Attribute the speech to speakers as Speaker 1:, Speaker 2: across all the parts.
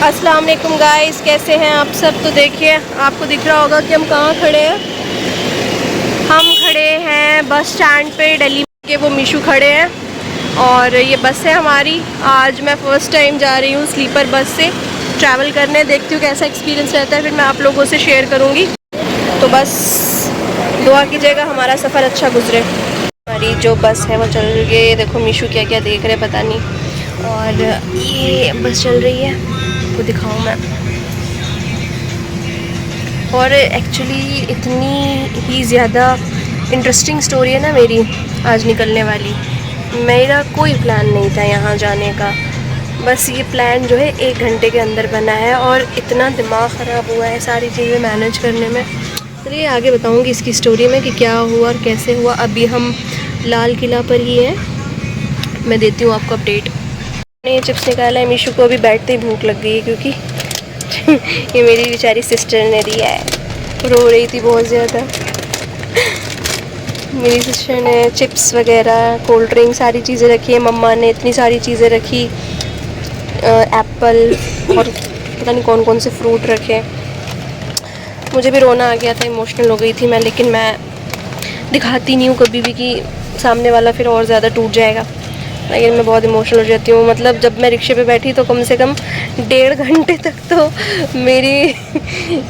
Speaker 1: अस्सलाम वालेकुम गाइस, कैसे हैं आप सब। तो देखिए आपको दिख रहा होगा कि हम कहाँ खड़े हैं। हम खड़े हैं बस स्टैंड पे, दिल्ली के। वो मीशू खड़े हैं और ये बस है हमारी। आज मैं फ़र्स्ट टाइम जा रही हूँ स्लीपर बस से ट्रैवल करने। देखती हूँ कैसा एक्सपीरियंस रहता है, फिर मैं आप लोगों से शेयर करूँगी। तो बस दुआ कीजिएगा हमारा सफ़र अच्छा गुजरे। हमारी जो बस है वो चल रही है। ये देखो मीशू क्या क्या देख रहे पता नहीं। और ये बस चल रही है, आपको दिखाऊँ मैं। और एक्चुअली इतनी ही ज़्यादा इंटरेस्टिंग स्टोरी है ना मेरी आज निकलने वाली। मेरा कोई प्लान नहीं था यहाँ जाने का, बस ये प्लान जो है 1 घंटे के अंदर बना है और इतना दिमाग ख़राब हुआ है सारी चीज़ें मैनेज करने में। चलिए आगे बताऊँगी इसकी स्टोरी में कि क्या हुआ और कैसे हुआ। अभी हम लाल किला पर ही हैं, मैं देती हूँ आपको अपडेट। मैंने ये चिप्स निकाला है, मीशू को अभी बैठते ही भूख लग गई है क्योंकि ये मेरी बेचारी सिस्टर ने दिया है। रो रही थी बहुत ज़्यादा। मेरी सिस्टर ने चिप्स वगैरह, कोल्ड ड्रिंक, सारी चीज़ें रखी है। मम्मा ने इतनी सारी चीज़ें रखी, एप्पल और पता नहीं कौन कौन से फ्रूट रखे। मुझे भी रोना आ गया था, इमोशनल हो गई थी मैं, लेकिन मैं दिखाती नहीं हूँ कभी भी कि सामने वाला फिर और ज़्यादा टूट जाएगा। लेकिन मैं बहुत इमोशनल हो जाती हूँ। मतलब जब मैं रिक्शे पे बैठी तो कम से कम 1.5 घंटे तक तो मेरी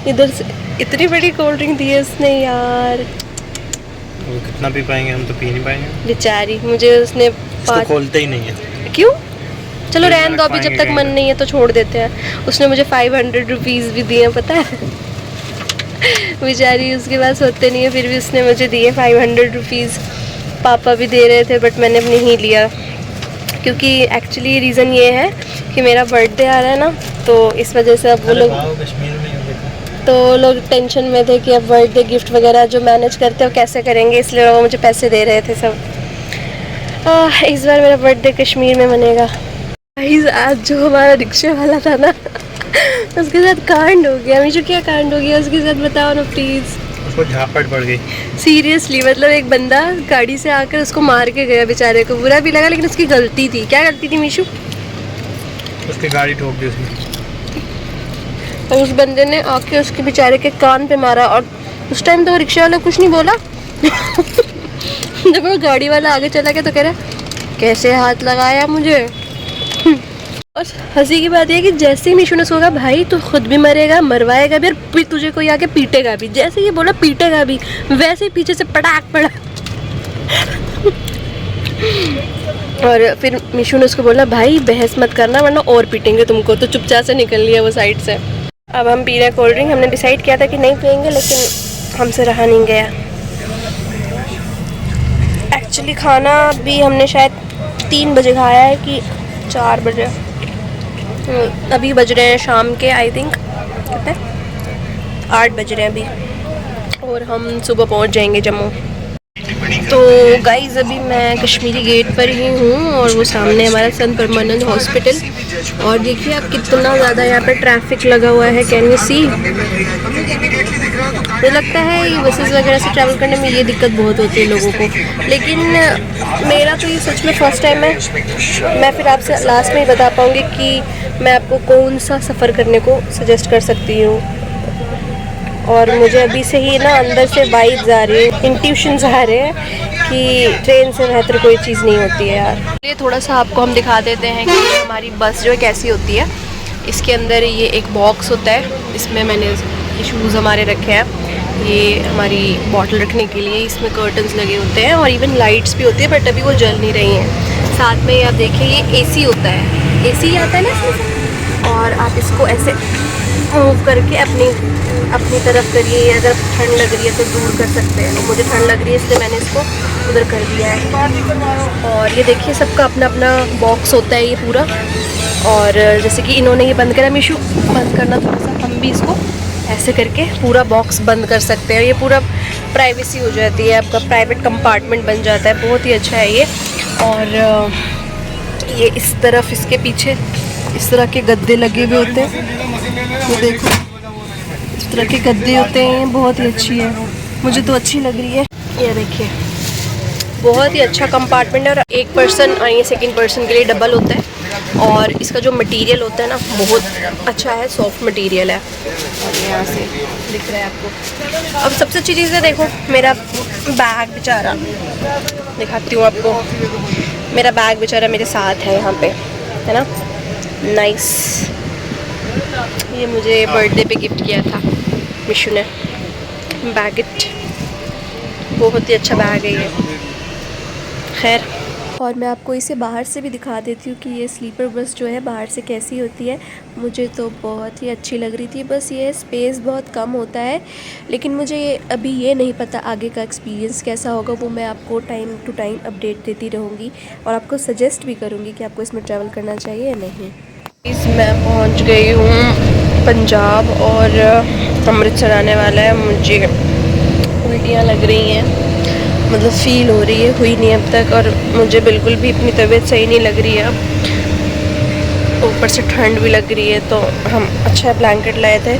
Speaker 1: इधर से इतनी बड़ी कोल्ड ड्रिंक दी है उसने यार।
Speaker 2: वो कितना पी पाएंगे, हम तो पी नहीं पाएंगे
Speaker 1: बेचारी, मुझे उसने
Speaker 2: इसको खोलते ही नहीं है।
Speaker 1: क्यों? चलो रहने दो, अभी जब तक मन नहीं है तो छोड़ देते हैं। उसने मुझे 500 रुपीज़ भी दिए, पता है। बेचारी उसके पास होते नहीं है, फिर भी उसने मुझे दिए 500 रुपीज़। पापा भी दे रहे थे बट मैंने अब नहीं लिया, क्योंकि एक्चुअली रीज़न ये है कि मेरा बर्थडे आ रहा है ना, तो इस वजह से अब वो लोग टेंशन में थे कि अब बर्थडे गिफ्ट वगैरह जो मैनेज करते हैं वो कैसे करेंगे, इसलिए वो मुझे पैसे दे रहे थे सब। इस बार मेरा बर्थडे कश्मीर में मनेगा। आज जो हमारा रिक्शे वाला था ना उसके साथ कांड हो गया। मुझे क्या कांड हो गया उसके साथ, बताओ ना प्लीज़।
Speaker 2: उसको झापट पड़ गई
Speaker 1: सीरियसली, मतलब एक बंदा गाड़ी से आकर उसको मार के गया। बेचारे को बुरा भी लगा, लेकिन उसकी गलती थी। क्या गलती थी मीशू? उसकी
Speaker 2: गाड़ी ठोक दी उसने,
Speaker 1: और उस बंदे ने आके उसके बेचारे के कान पे मारा। और उस टाइम तो वो रिक्शा वाला कुछ नहीं बोला। जब वो गाड़ी वाला आगे चला गया तो कह रहा कैसे हाथ लगाया मुझे। और हंसी की बात यह है कि जैसे ही मीशू ने सोचा भाई तू खुद भी मरेगा, मरवाएगा भी, और फिर तुझे कोई आके पीटेगा भी, जैसे ये बोला पीटेगा भी, वैसे ही पीछे से पटाक पड़ा। और फिर मीशू ने उसको बोला भाई बहस मत करना वरना और पीटेंगे तुमको, तो चुपचाप से निकल लिया वो साइड से। अब हम पी रहे हैं कोल्ड ड्रिंक। हमने डिसाइड किया था कि नहीं पियेंगे, लेकिन हमसे रहा नहीं गया। एक्चुअली खाना भी हमने शायद 3 बजे खाया है कि 4 बजे। अभी बज रहे हैं शाम के, आई थिंक कितने 8 बज रहे हैं अभी, और हम सुबह पहुंच जाएंगे जम्मू। तो गाइज़ अभी मैं कश्मीरी गेट पर ही हूँ और वो सामने हमारा सन परमानेंट हॉस्पिटल। और देखिए आप कितना ज़्यादा यहाँ पर ट्रैफिक लगा हुआ है, कैन यू सी। मुझे लगता है ये बसेस वगैरह से ट्रैवल करने में ये दिक्कत बहुत होती है लोगों को, लेकिन मेरा तो ये सच में फ़र्स्ट टाइम है। मैं फिर आपसे लास्ट में ही बता पाऊँगी कि मैं आपको कौन सा सफ़र करने को सजेस्ट कर सकती हूँ। और मुझे अभी से ही ना अंदर से वाइब्स आ रही है, इंट्यूशंस आ रहे हैं कि ट्रेन से बेहतर कोई चीज़ नहीं होती है यार। ये थोड़ा सा आपको हम दिखा देते हैं कि हमारी बस जो है कैसी होती है। इसके अंदर ये एक बॉक्स होता है, इसमें मैंने ये शूज़ हमारे रखे हैं, ये हमारी बॉटल रखने के लिए। इसमें कर्टन्स लगे होते हैं और इवन लाइट्स भी होती है, बट अभी वो जल नहीं रही हैं। साथ में आप देखिए ये एसी होता है, एसी आता है ना इसमें, और आप इसको ऐसे मूव करके अपनी तरफ करिए। अगर ठंड लग रही है तो दूर कर सकते हैं, और मुझे ठंड लग रही है इसलिए मैंने इसको उधर कर दिया है। और ये देखिए सबका अपना अपना बॉक्स होता है ये पूरा। और जैसे कि इन्होंने ये बंद करा, मीशू बंद करना थोड़ा सा, हम भी इसको ऐसे करके पूरा बॉक्स बंद कर सकते हैं। ये पूरा प्राइवेसी हो जाती है, आपका प्राइवेट कंपार्टमेंट बन जाता है। बहुत ही अच्छा है ये। और ये इस तरफ इसके पीछे इस तरह के गद्दे लगे हुए होते हैं, ये देखो इस तरह के गद्दे होते हैं। बहुत ही अच्छी है, मुझे तो अच्छी लग रही है। ये देखिए बहुत ही अच्छा कंपार्टमेंट है। और एक पर्सन और ये सेकंड पर्सन के लिए डबल होता है। और इसका जो मटेरियल होता है ना बहुत अच्छा है, सॉफ्ट मटेरियल है। और यहाँ से दिख रहा है आपको। अब सबसे अच्छी चीज़ है, देखो मेरा बैग बेचारा, दिखाती हूँ आपको। मेरा बैग बेचारा मेरे साथ है यहाँ पे, है ना, नाइस। ये मुझे बर्थडे पे गिफ्ट किया था मिशु ने, बैगेट। बहुत ही अच्छा बैग है ये। खैर, और मैं आपको इसे बाहर से भी दिखा देती हूँ कि ये स्लीपर बस जो है बाहर से कैसी होती है। मुझे तो बहुत ही अच्छी लग रही थी। बस ये स्पेस बहुत कम होता है, लेकिन मुझे अभी ये नहीं पता आगे का एक्सपीरियंस कैसा होगा। वो मैं आपको टाइम टू टाइम अपडेट देती रहूँगी और आपको सजेस्ट भी करूँगी कि आपको इसमें ट्रैवल करना चाहिए या नहीं। मैं पहुँच गई हूँ पंजाब और अमृतसर आने वाला है। मुझे उल्टियाँ लग रही हैं, मतलब फ़ील हो रही है, हुई नहीं अब तक, और मुझे बिल्कुल भी अपनी तबीयत सही नहीं लग रही है अब। ऊपर से ठंड भी लग रही है, तो हम अच्छा ब्लैंकेट लाए थे,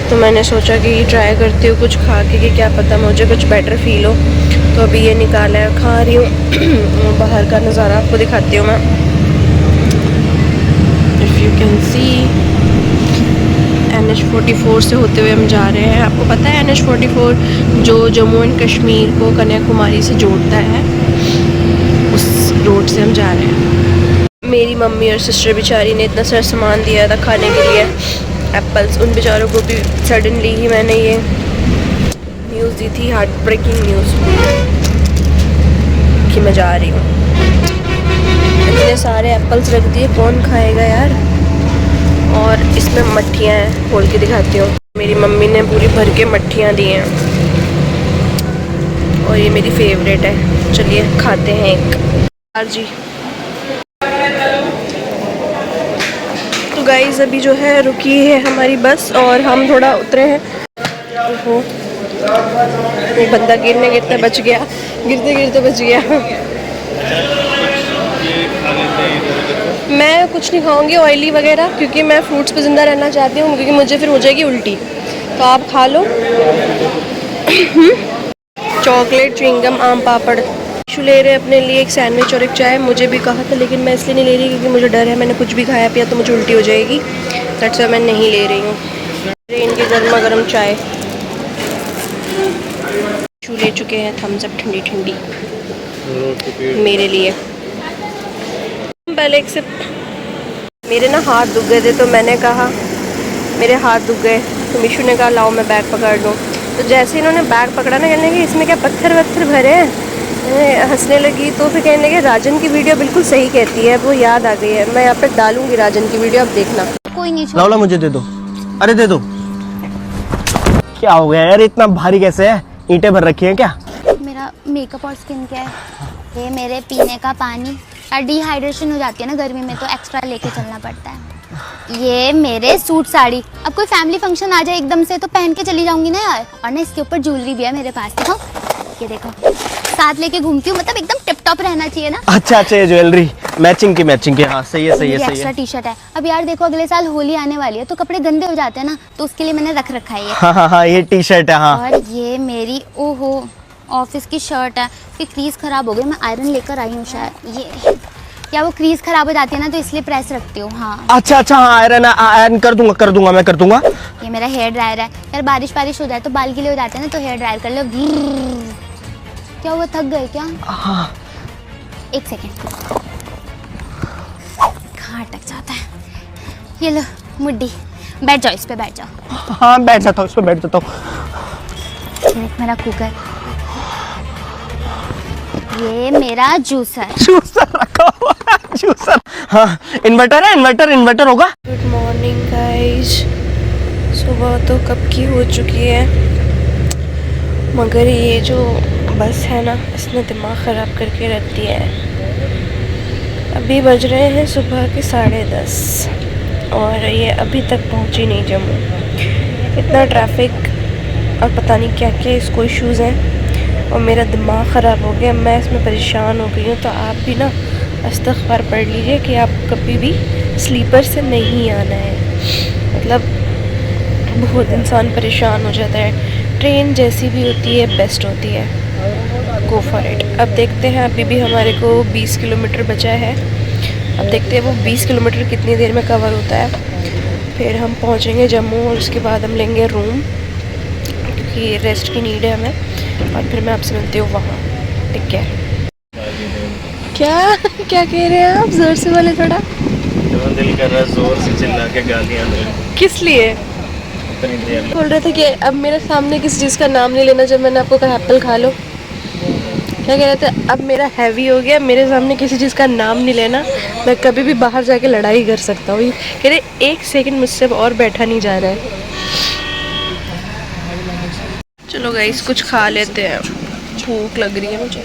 Speaker 1: तो मैंने सोचा कि ट्राई करती हूँ कुछ खा के, कि क्या पता मुझे कुछ बेटर फील हो। तो अभी ये निकाला है, खा रही हूँ। बाहर का नज़ारा आपको दिखाती हूँ मैं। If you can see, NH44 से होते हुए हम जा रहे हैं। आपको पता है NH44 जो जम्मू एंड कश्मीर को कन्याकुमारी से जोड़ता है, उस रोड से हम जा रहे हैं। मेरी मम्मी और सिस्टर बेचारी ने इतना सारा सामान दिया था खाने के लिए, एप्पल्स। उन बेचारों को भी सडनली ही मैंने ये न्यूज़ दी थी, हार्ट ब्रेकिंग न्यूज़, कि मैं जा रही हूँ। इतने सारे एप्पल्स रख दिए, कौन खाएगा यार। और इसमें मट्ठियाँ हैं, खोल के दिखाती हूँ। मेरी मम्मी ने पूरी भर के मट्ठियाँ दी हैं, और ये मेरी फेवरेट है। चलिए खाते हैं एक। यार जी, तो गाइस अभी जो है रुकी है हमारी बस और हम थोड़ा उतरे हैं। ओहो, वो बंदा गिरने गिरते बच गया, गिरते गिरते बच गया। मैं कुछ नहीं खाऊंगी ऑयली वगैरह, क्योंकि मैं फ्रूट्स पे ज़िंदा रहना चाहती हूँ, क्योंकि मुझे फिर हो जाएगी उल्टी। तो आप खा लो। चॉकलेट, च्युइंगम, आम पापड़। शु ले रहे अपने लिए एक सैंडविच और एक चाय। मुझे भी कहा था, लेकिन मैं इसलिए नहीं ले रही क्योंकि मुझे डर है, मैंने कुछ भी खाया पिया तो मुझे उल्टी हो जाएगी। दैट्स व्हाई मैं नहीं ले रही हूँ। इनकी गर्मा गर्म चाय। शु ले चुके हैं थम्स अप ठंडी ठंडी मेरे लिए। पहले एक सिप। मेरे ना हाथ दुख गए थे, तो मैंने कहा, मेरे हाथ दुख गए, तो मिशु ने कहा लाओ मैं बैग पकड़ लूँ। तो जैसे इन्होंने बैग पकड़ा ना, कहने लगे इसमें क्या पत्थर वत्थर भरे हैं। हंसने लगी। तो फिर कहने लगे राजन की वीडियो बिल्कुल सही कहती है। वो याद आ गई है, मैं यहाँ पे डालूंगी राजन की वीडियो, अब देखना।
Speaker 3: कोई नहीं,
Speaker 4: लाओ मुझे दे दो। अरे दे दो। क्या हो गया यार, इतना भारी कैसे है? ईंटें भर रखी हैं क्या?
Speaker 3: मेरा मेकअप और स्किन केयर, ये मेरे पीने का पानी। और डिहाइड्रेशन हो जाती है ना गर्मी में, तो एक्स्ट्रा लेके चलना पड़ता है। ये मेरे सूट साड़ी। अब कोई फैमिली फंक्शन आ जाए एकदम से तो पहन के चली जाऊंगी ना यार। और ना इसके ऊपर ज्वेलरी भी है मेरे पास, देखो ये देखो, साथ लेके घूमती हूँ, मतलब एकदम टिप टॉप रहना चाहिए ना।
Speaker 4: अच्छा, ये ज्वेलरी मैचिंग की। हाँ सही है, सही है, सही
Speaker 3: एक्स्ट्रा
Speaker 4: है।
Speaker 3: टी शर्ट है। अब यार देखो अगले साल होली आने वाली है, तो कपड़े गंदे हो जाते हैं ना, तो उसके लिए मैंने रख रखा है ये।
Speaker 4: हाँ, ये टी शर्ट है। हाँ,
Speaker 3: और ये मेरी ओहो ऑफिस की शर्ट है, कि क्रीज खराब हो गई, मैं आयरन लेकर आई हूँ शायद। ये क्या वो क्रीज खराब हो जाती है ना, तो इसलिए प्रेस रखती हूँ। हाँ
Speaker 4: अच्छा, हाँ, आयरन कर दूंगा, मैं कर दूंगा।
Speaker 3: ये मेरा हेयर ड्रायर है यार, बारिश हो जाए तो बाल गीले हो जाते हैं ना, तो हेयर ड्रायर कर लो। क्या हुआ, थक गए क्या?
Speaker 4: हाँ।
Speaker 3: एक सेकेंड, कहाँ अटक जाता है। ये लो मुड्डी, बैठ जाओ इस पे, बैठ जाओ।
Speaker 4: हाँ बैठ जाता हूँ, इस पे बैठ जाता हूँ।
Speaker 3: देख मेरा कुकर, ये मेरा जूसर
Speaker 4: रखा हुआ है, जूसर। हाँ, इन्वर्टर होगा।
Speaker 1: Good morning guys. सुबह तो कब की हो चुकी है, मगर ये जो बस है ना, इसने दिमाग ख़राब करके रख दिया है। अभी बज रहे हैं सुबह के 10:30 और ये अभी तक पहुंची नहीं जम्मू। इतना ट्रैफिक और पता नहीं क्या क्या इसको इश्यूज़ हैं, और मेरा दिमाग ख़राब हो गया। मैं इसमें परेशान हो गई हूँ। तो आप भी ना इस्तग़फ़ार पढ़ लीजिए कि आप कभी भी स्लीपर से नहीं आना है। मतलब बहुत इंसान परेशान हो जाता है। ट्रेन जैसी भी होती है बेस्ट होती है, गो फॉर इट। अब देखते हैं, अभी भी हमारे को 20 किलोमीटर बचा है, अब देखते हैं वो 20 किलोमीटर कितनी देर में कवर होता है। फिर हम पहुंचेंगे जम्मू और उसके बाद हम लेंगे रूम, क्योंकि रेस्ट की नीड है हमें। और फिर मैं आपसे मिलती हूँ वहाँ। ठीक है। क्या क्या कह रहे हैं आप? ज़ोर से बोले थोड़ा।
Speaker 4: जो दिल कर रहा है जोर से चिल्ला के गालियाँ दे।
Speaker 1: किस लिए? बोल रहे थे कि अब मेरे सामने किसी चीज़ का नाम नहीं लेना। जब मैंने आपको कहा एप्पल खा लो, क्या कह रहे थे? अब मेरा हैवी हो गया, मेरे सामने किसी चीज़ का नाम नहीं लेना, मैं कभी भी बाहर जाके लड़ाई कर सकता हूँ। कह रहे 1 सेकंड मुझसे और बैठा नहीं जा रहा है। चलो गाइस कुछ खा लेते हैं, भूख लग रही है मुझे।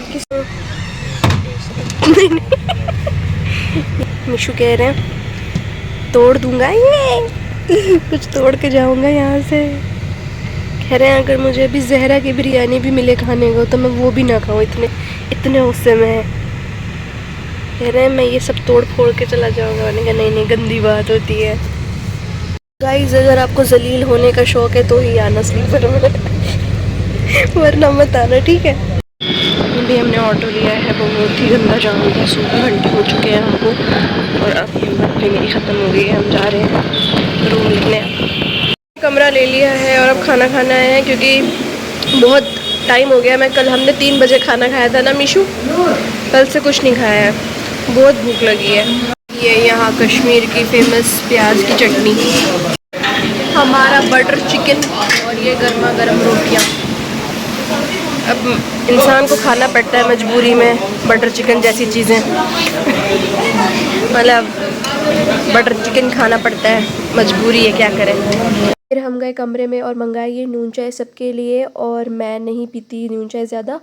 Speaker 1: मिशु कह रहे हैं तोड़ दूंगा ये कुछ तोड़ के जाऊंगा यहाँ से। कह रहे हैं अगर मुझे अभी जहरा की बिरयानी भी मिले खाने को तो मैं वो भी ना खाऊं, इतने गुस्से में है। कह रहे हैं मैं ये सब तोड़ फोड़ के चला जाऊंगा। मैंने कहा नहीं नहीं, गंदी बात होती है। गाइस अगर आपको जलील होने का शौक है तो ही आना स्लीपर में वरना मत आना, ठीक है। अभी हमने ऑटो लिया है, बहुत ही गंदा जाम था, 16 घंटे हो चुके हैं हमको। और अब बैटरी मेरी ख़त्म हो गई है, हम जा रहे हैं रूम लेने। कमरा ले लिया है और अब खाना खाना है, क्योंकि बहुत टाइम हो गया। हमने 3 बजे खाना खाया था ना मिशु, कल से कुछ नहीं खाया है, बहुत भूख लगी है। ये यहाँ कश्मीर की फेमस प्याज की चटनी, हमारा बटर चिकन और ये गर्मा गर्म रोटियाँ। अब इंसान को खाना पड़ता है मजबूरी में बटर चिकन जैसी चीज़ें मतलब बटर चिकन खाना पड़ता है, मजबूरी है, क्या करें। फिर हम गए कमरे में और मंगाई ये नून चाय सबके लिए, और मैं नहीं पीती नून चाय ज़्यादा,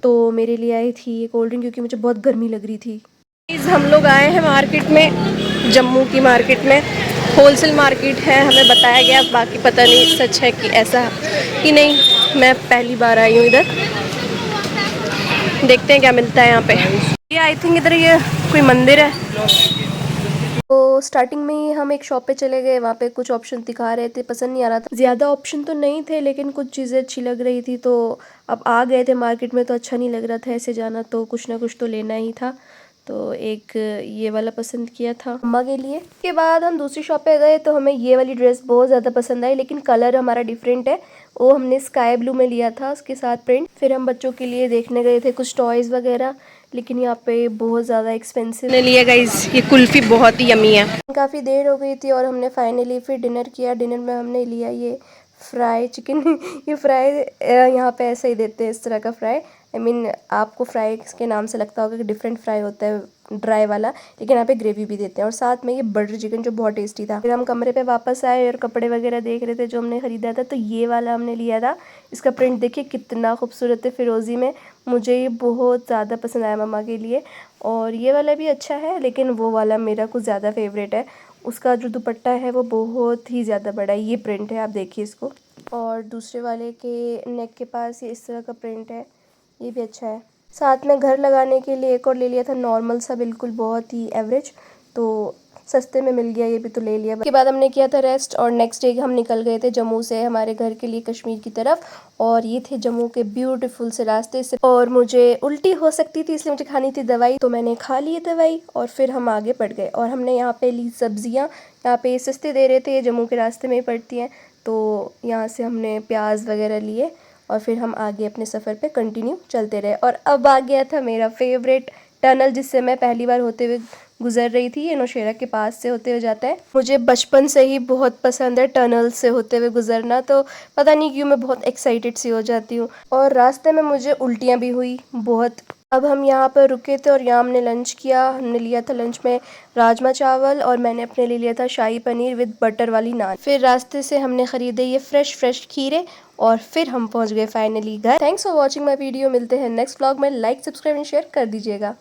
Speaker 1: तो मेरे लिए आई थी ये कोल्ड ड्रिंक, क्योंकि मुझे बहुत गर्मी लग रही थी। हम लोग आए हैं मार्केट में, जम्मू की मार्केट में, होलसेल मार्केट है हमें बताया गया, बाकी पता नहीं सच है कि ऐसा कि नहीं। मैं पहली बार आई हूँ इधर, देखते हैं क्या मिलता है यहाँ पे। ये आई थिंक इधर ये कोई मंदिर है। तो स्टार्टिंग में ही हम एक शॉप पे चले गए, वहाँ पे कुछ ऑप्शन दिखा रहे थे, पसंद नहीं आ रहा था। ज़्यादा ऑप्शन तो नहीं थे लेकिन कुछ चीज़ें अच्छी लग रही थी, तो अब आ गए थे मार्केट में तो अच्छा नहीं लग रहा था ऐसे जाना, तो कुछ ना कुछ तो लेना ही था। तो एक ये वाला पसंद किया था अम्मा के लिए। के बाद हम दूसरी शॉप पे गए तो हमें ये वाली ड्रेस बहुत ज़्यादा पसंद आई, लेकिन कलर हमारा डिफरेंट है, वो हमने स्काई ब्लू में लिया था उसके साथ प्रिंट। फिर हम बच्चों के लिए देखने गए थे कुछ टॉयज़ वगैरह, लेकिन यहाँ पे बहुत ज़्यादा एक्सपेंसिव ने लिया गाइस। ये कुल्फ़ी बहुत ही यमी है। काफ़ी देर हो गई थी और हमने फाइनली फिर डिनर किया। डिनर में हमने लिया ये फ्राई चिकन ये फ्राई यहाँ पे ऐसा ही देते हैं, इस तरह का फ्राई। आई मीन आपको फ्राई के नाम से लगता होगा कि डिफरेंट फ्राई होता है ड्राई वाला, लेकिन यहाँ पे ग्रेवी भी देते हैं। और साथ में ये बटर चिकन जो बहुत टेस्टी था। फिर हम कमरे पे वापस आए और कपड़े वगैरह देख रहे थे जो हमने ख़रीदा था, तो ये वाला हमने लिया था। इसका प्रिंट देखिए कितना खूबसूरत है फिरोज़ी में, मुझे ये बहुत ज़्यादा पसंद आया मम्मा के लिए। और ये वाला भी अच्छा है, लेकिन वो वाला मेरा कुछ ज़्यादा फेवरेट है। उसका जो दुपट्टा है वो बहुत ही ज़्यादा बड़ा है, ये प्रिंट है, आप देखिए इसको। और दूसरे वाले के नेक के पास ये इस तरह का प्रिंट है, ये भी अच्छा है। साथ में घर लगाने के लिए एक और ले लिया था, नॉर्मल सा, बिल्कुल बहुत ही एवरेज, तो सस्ते में मिल गया, ये भी तो ले लिया। उसके बाद हमने किया था रेस्ट और नेक्स्ट डे हम निकल गए थे जम्मू से हमारे घर के लिए कश्मीर की तरफ। और ये थे जम्मू के ब्यूटीफुल से रास्ते से, और मुझे उल्टी हो सकती थी इसलिए मुझे खानी थी दवाई, तो मैंने खा ली दवाई और फिर हम आगे बढ़ गए। और हमने यहाँ पे ली सब्जियाँ, यहाँ पे सस्ते दे रहे थे, ये जम्मू के रास्ते में ही पड़ती हैं, तो यहाँ से हमने प्याज वगैरह लिए और फिर हम आगे अपने सफ़र पे कंटिन्यू चलते रहे। और अब आ गया था मेरा फेवरेट टनल, जिससे मैं पहली बार होते हुए गुजर रही थी। ये नौशेरा के पास से होते हुए जाता है। मुझे बचपन से ही बहुत पसंद है टनल से होते हुए गुजरना, तो पता नहीं क्यों मैं बहुत एक्साइटेड सी हो जाती हूँ। और रास्ते में मुझे उल्टियाँ भी हुई बहुत। अब हम यहाँ पर रुके थे और यहाँ हमने लंच किया। हमने लिया था लंच में राजमा चावल और मैंने अपने लिए लिया था शाही पनीर विद बटर वाली नान। फिर रास्ते से हमने ख़रीदे ये फ्रेश खीरे और फिर हम पहुँच गए फाइनली घर। Thanks for watching my video. मिलते हैं नेक्स्ट व्लॉग में। लाइक सब्सक्राइब एंड शेयर कर दीजिएगा।